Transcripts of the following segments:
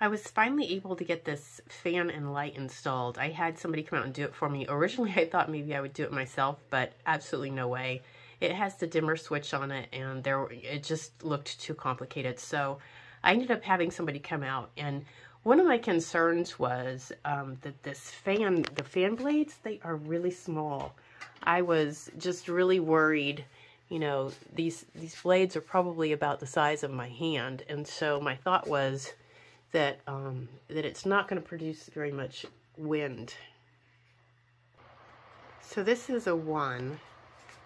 I was finally able to get this fan and light installed. I had somebody come out and do it for me. Originally, I thought maybe I would do it myself, but absolutely no way. It has the dimmer switch on it, and it just looked too complicated. So I ended up having somebody come out, and one of my concerns was that the fan blades, they are really small. I was just really worried. You know, these blades are probably about the size of my hand, and so my thought was that that it's not going to produce very much wind. So this is a 1,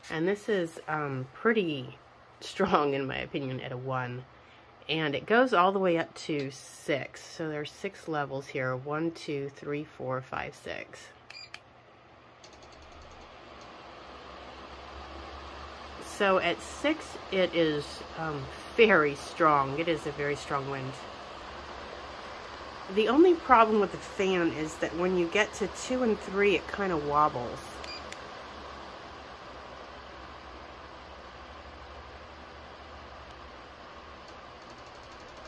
and this is pretty strong in my opinion at a 1, and it goes all the way up to 6. So there's 6 levels here: 1, 2, 3, 4, 5, 6. So at 6, it is very strong. It is a very strong wind. The only problem with the fan is that when you get to 2 and 3, it kind of wobbles.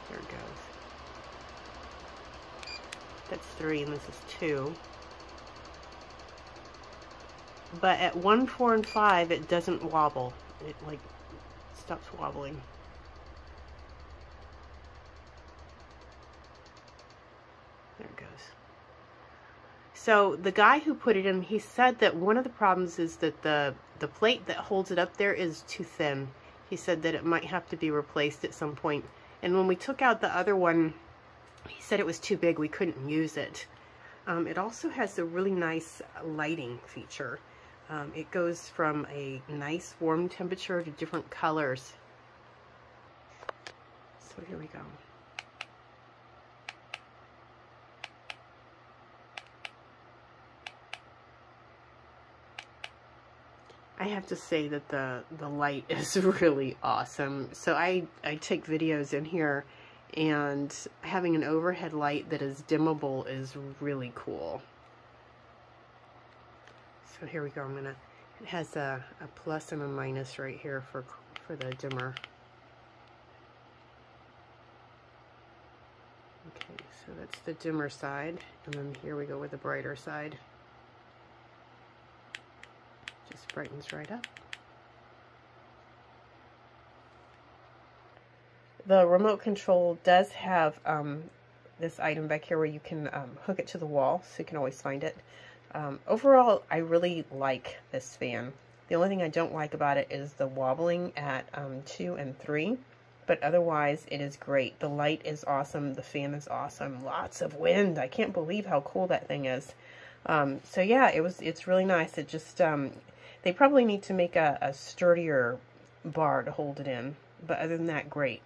There it goes. That's 3 and this is 2. But at 1, 4, and 5, it doesn't wobble. It like stops wobbling. There it goes. So the guy who put it in, he said that one of the problems is that the plate that holds it up there is too thin. He said that it might have to be replaced at some point. And when we took out the other one, he said it was too big. We couldn't use it. It also has a really nice lighting feature. It goes from a nice warm temperature to different colors. So here we go. I have to say that the light is really awesome. So I take videos in here, and having an overhead light that is dimmable is really cool. So here we go. It has a plus and a minus right here for the dimmer. Okay, so that's the dimmer side, and then here we go with the brighter side. Just brightens right up. The remote control does have this item back here where you can hook it to the wall, so you can always find it. Overall, I really like this fan. The only thing I don't like about it is the wobbling at 2 and 3, but otherwise it is great. The light is awesome. The fan is awesome. Lots of wind. I can't believe how cool that thing is. So yeah, it's really nice. It just they probably need to make a sturdier bar to hold it in, but other than that, great.